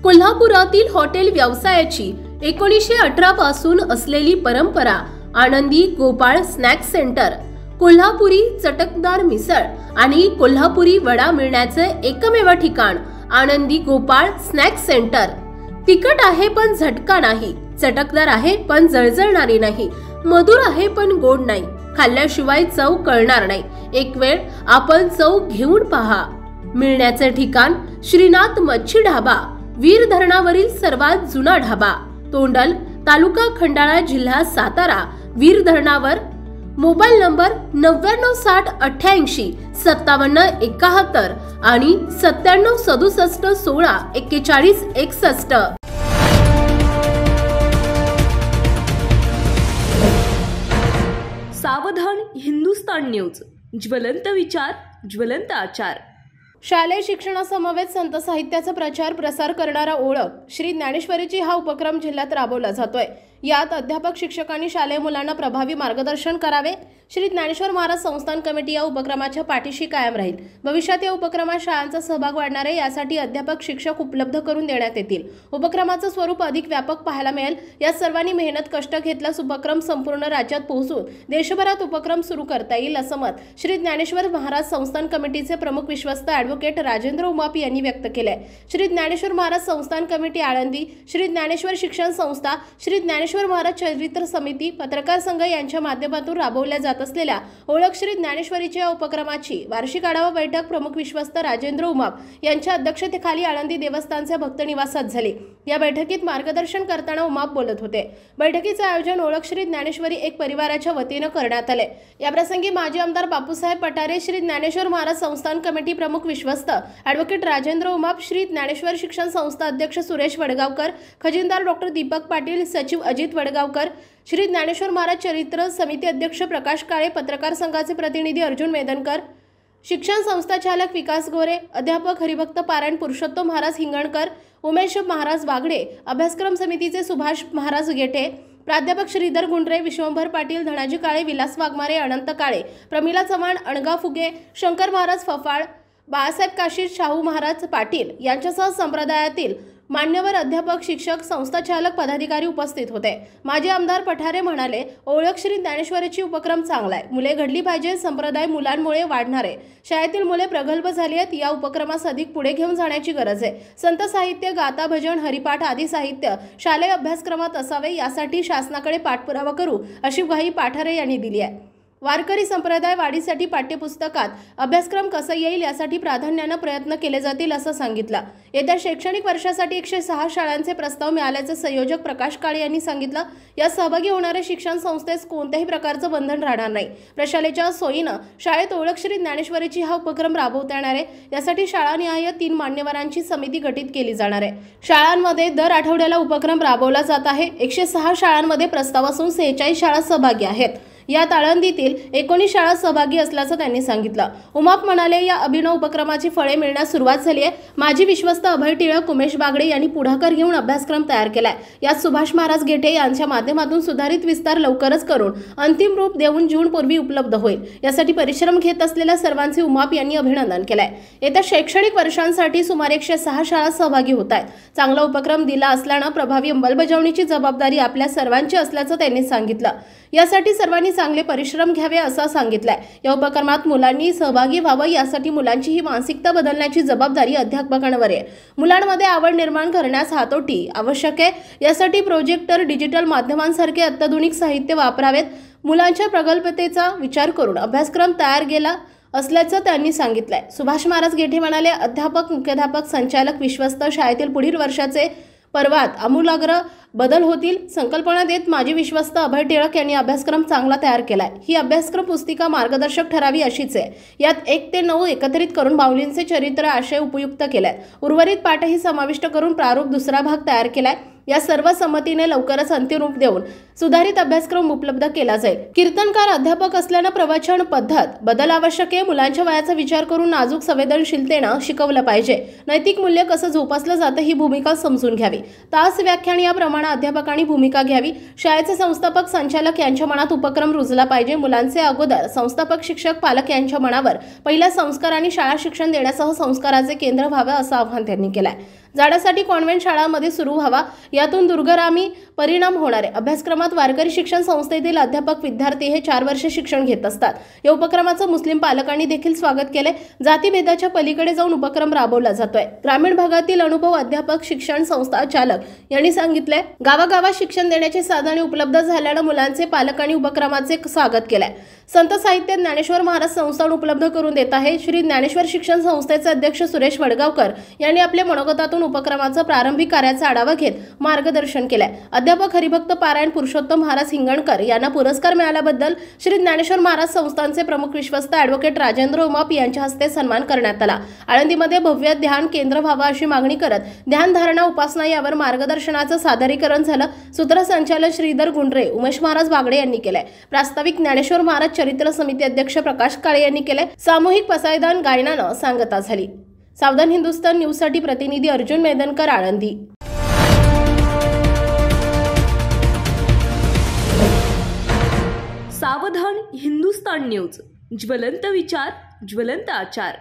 कोल्हापुरातील हॉटेल व्यवसायाची 1918 पासून असलेली परंपरा आनंदी गोपाळ स्नॅक्स सेंटर, कोल्हापुरी चटकदार मिसळ आणि कोल्हापुरी वडा मिळण्याचे एकमेव ठिकाण आनंदी गोपाळ स्नॅक्स सेंटर। तिखट आहे पण झटका नाही, चटकदार आहे पण जळजळणारी नाही, मधुर आहे पण गोड नाही, खाल्ल्याशिवाय चव कळणार नाही। एक वेळ आपण चव घेऊन पहा। मिळण्याचे ठिकाण श्रीनाथ मच्छी ढाबा, वीर धरणावरील सर्वात जुना ढाबा, तोंडल, तालुका खंडाळा, जिल्हा सातारा। वीर धरणावर। मोबाईल नंबर 9960885771 आणि 9767164161। सावधान हिंदुस्तान न्यूज, ज्वलंत विचार, ज्वलंत आचार। शालेय शिक्षणासमवेत संत साहित्याचा प्रचार प्रसार करणारा ओळख श्री ज्ञानेश्वरीची हा उपक्रम जिल्ह्यात राबवला जातोय। यात अध्यापक शिक्षकांनी शालेय मुलांना प्रभावी मार्गदर्शन करावे। श्री ज्ञानेश्वर महाराज संस्थान कमिटी या उपक्रमाच्या पाठीशी कायम राहील। भविष्यात या उपक्रमात शाळांचा सहभाग वाढणार आहे, यासाठी अध्यापक शिक्षक उपलब्ध करून देण्यात येतील। उपक्रमाचं स्वरूप अधिक व्यापक पाहायला मिळेल। यात सर्वांनी मेहनत कष्ट घेतल्यास उपक्रम संपूर्ण राज्यात पोहोचून देशभरात उपक्रम सुरू करता येईल, असं मत श्री ज्ञानेश्वर महाराज संस्थान कमिटीचे प्रमुख विश्वस्त ॲडव्होकेट राजेंद्र उमाप यांनी व्यक्त केलंय। श्री ज्ञानेश्वर महाराज संस्थान कमिटी आळंदी, श्री ज्ञानेश्वर शिक्षण संस्था, श्री ज्ञानेश्वर महाराज चरित्र समिती, पत्रकार संघ यांच्या माध्यमातून राबवल्या जात असलेल्या ओळख श्री ज्ञानेश्वरीच्या या उपक्रमाची वार्षिक आढावा बैठक प्रमुख विश्वस्त राजेंद्र उमाप यांच्या अध्यक्षतेखाली आळंदी देवस्थानच्या भक्त निवासात झाली। या बैठकीत मार्गदर्शन करताना उमाप बोलत होते। बैठकीचे आयोजन ओळख श्री ज्ञानेश्वरी एक परिवाराच्या वतीने करण्यात आले। या प्रसंगी माजी आमदार बापूसाहेब पठारे, श्री ज्ञानेश्वर महाराज संस्थान कमिटी प्रमुख विश्वस्त ॲडव्होकेट राजेंद्र उमाप, श्री ज्ञानेश्वर शिक्षण संस्था अध्यक्ष सुरेश वडगावकर, खजिनदार डॉक्टर दीपक पाटील, सचिव अजित वडगावकर, श्री ज्ञानेश्वर महाराज चरित्र समिती अध्यक्ष प्रकाश काळे, पत्रकार संघाचे प्रतिनिधी अर्जुन मेदनकर, शिक्षण संस्था चालक विकास गोरे, अध्यापक हरिभक्त पारायण पुरुषोत्तम महाराज हिंगणकर, उमेश महाराज वागडे, अभ्यासक्रम समितीचे सुभाष महाराज गेटे, प्राध्यापक श्रीधर गुंडरे, विश्वंभर पाटील, धनाजी काळे, विलास वाघमारे, अनंत काळे, प्रमिला चव्हाण, अणगा फुगे, शंकर महाराज फफाळ, बाळासाहेब काशीद, शाहू महाराज पाटील यांच्यासह संप्रदायातील मान्यवर अध्यापक शिक्षक संस्था चालक पदाधिकारी उपस्थित होते। माजी आमदार पठारे म्हणाले, ओळख श्री ज्ञानेश्वरीची उपक्रम चांगला आहे, मुले घडली पाहिजे, संप्रदाय मुलांमुळे वाढणार आहे, शाळेतील मुले प्रगल्भ झाली आहेत, या उपक्रमास अधिक पुढे घेऊन जाण्याची गरज आहे। संत साहित्य, गाथा, भजन, हरिपाठ आदी साहित्य शालेय अभ्यासक्रमात असावे, यासाठी शासनाकडे पाठपुरावा करू अशी ग्वाही पठारे यांनी दिली आहे। वारकरी संप्रदाय वाढीसाठी पाठ्यपुस्तकात अभ्यासक्रम कसा येईल यासाठी प्राधान्याने प्रयत्न केले जातील, असं सांगितलं। येत्या शैक्षणिक वर्षासाठी 106 शाळांचे प्रस्ताव मिळाल्याचे संयोजक प्रकाश काळे यांनी सांगितलं। या सहभागी होणाऱ्या शिक्षण संस्थेस कोणत्याही प्रकारचं बंधन राहणार नाही। प्रशालेच्या सोयीनं शाळेत ओळख श्री ज्ञानेश्वरीची हा उपक्रम राबवता येणार आहे। यासाठी शाळानिहाय 3 मान्यवरांची समिती गठीत केली जाणार आहे। शाळांमध्ये दर आठवड्याला उपक्रम राबवला जात आहे। 106 शाळांमध्ये प्रस्ताव असून 46 शाळा सहभागी आहेत। यात आळंदीतील 19 शाळा सहभागी असल्याचं त्यांनी सांगितलं। उमाप म्हणाले, या अभिनव उपक्रमाची फळे मिळण्यास सुरुवात झाली आहे। माजी विश्वस्त अभय टिळक, उमेश बागडे यांनी पुढाकार घेऊन अभ्यासक्रम तयार केलाय। यात सुभाष महाराज गेटे यांच्या माध्यमातून सुधारित विस्तार लवकरच करून अंतिम रूप देऊन जून पूर्वी उपलब्ध होईल। यासाठी परिश्रम घेत असलेल्या सर्वांचे उमाप यांनी अभिनंदन केलंय। येत्या शैक्षणिक वर्षांसाठी सुमारे 106 शाळा सहभागी होत आहेत। चांगला उपक्रम दिला असल्यानं प्रभावी अंमलबजावणीची जबाबदारी आपल्या सर्वांची असल्याचं त्यांनी सांगितलं। यासाठी सर्वांनी चांगले परिश्रम घ्यावे, असं सांगितलंय। या उपक्रमात मुलांनी सहभागी व्हावं, यासाठी मुलांची ही मानसिकता बदलण्याची जबाबदारी अध्यापकांवर आहे। मुलांमध्ये आवड निर्माण करण्यास हातोटी आवश्यक आहे। यासाठी प्रोजेक्टर, डिजिटल माध्यमांसारखे अत्याधुनिक साहित्य वापरावेत। मुलांच्या प्रगल्भतेचा विचार करून अभ्यासक्रम तयार केला असल्याचं त्यांनी सांगितलंय। सुभाष महाराज गेठे म्हणाले, अध्यापक, मुख्याध्यापक, संचालक, विश्वस्त शाळेतील पुढील वर्षाचे पर्वात आमूलाग्र बदल होतील, संकल्पना देत माजी विश्वस्त अभय टिळक यांनी अभ्यासक्रम चांगला तयार केलाय। ही अभ्यासक्रम पुस्तिका मार्गदर्शक ठरावी अशीच आहे। यात 1 ते 9 एकत्रित करून माऊलींचे चरित्र आशय उपयुक्त केलाय। उर्वरित पाठही समाविष्ट करून प्रारूप दुसरा भाग तयार केलाय। या सर्व संमतीने लवकरच अंतिम रूप देऊन सुधारित अभ्यासक्रम उपलब्ध केला जाईल। कीर्तनकार अध्यापक असल्यानं प्रवचन पद्धत बदल आवश्यक आहे। मुलांच्या वयाचा विचार करून नाजूक संवेदनशीलतेनं शिकवलं पाहिजे। नैतिक मूल्य कसं जोपासलं जातं ही भूमिका समजून घ्यावी। तास व्याख्यान याप्रमाणे अध्यापकांनी भूमिका घ्यावी। शाळेचे संस्थापक, संचालक यांच्या मनात उपक्रम रुजला पाहिजे। मुलांचे अगोदर संस्थापक, शिक्षक, पालक यांच्या मनावर पहिल्या संस्कार आणि शाळा शिक्षण देण्यासह संस्काराचे केंद्र व्हावे, असं आवाहन त्यांनी केलंय। जाण्यासाठी कॉन्व्हेंट शाळांमध्ये सुरू व्हावा, यातून दुर्गरामी परिणाम होणार आहे। अभ्यासक्रमात वारकरी शिक्षण संस्थेतील अध्यापक विद्यार्थी हे 4 वर्ष शिक्षण घेत असतात। या उपक्रमाचं मुस्लिम पालकांनी देखील स्वागत केले। जातीभेदाच्या पलीकडे जाऊन उपक्रम राबवला जातोय। ग्रामीण भागातील अनुभव अध्यापक शिक्षण संस्था चालक यांनी सांगितले, गावागावात शिक्षण देण्याची साधने उपलब्ध झाल्याने मुलांचे पालकांनी उपक्रमाचे स्वागत केलंय। संत साहित्य ज्ञानेश्वर महाराज संस्थान उपलब्ध करून देत आहे। श्री ज्ञानेश्वर शिक्षण संस्थेचे अध्यक्ष सुरेश वडगावकर यांनी आपल्या मनोगतातून उपक्रमाचा प्रारंभिक कार्याचा आढावा घेत मार्गदर्शन केलंय। अध्यापक हरिभक्त पारायण पुरुषोत्तम महाराज हिंगणकर यांना पुरस्कार मिळाल्याबद्दल श्री ज्ञानेश्वर महाराज संस्थानचे प्रमुख विश्वस्त ॲडव्होकेट राजेंद्र उमाप यांच्या हस्ते सन्मान करण्यात आला। आळंदीमध्ये भव्य ध्यान केंद्र व्हावं अशी मागणी करत ध्यान धारणा उपासना यावर मार्गदर्शनाचं सादरीकरण झालं। सूत्रसंचालन श्रीधर गुंडरे, उमेश महाराज बागडे यांनी केलंय। प्रास्ताविक ज्ञानेश्वर महाराज चरित्र समिती अध्यक्ष प्रकाश काळे यांनी केले। सामूहिक पसायदान गायनानं सांगता झाली। सावधान हिंदुस्तान न्यूजसाठी प्रतिनिधी अर्जुन मेदनकर, आळंदी। सावधान हिंदुस्तान न्यूज, ज्वलंत विचार, ज्वलंत आचार।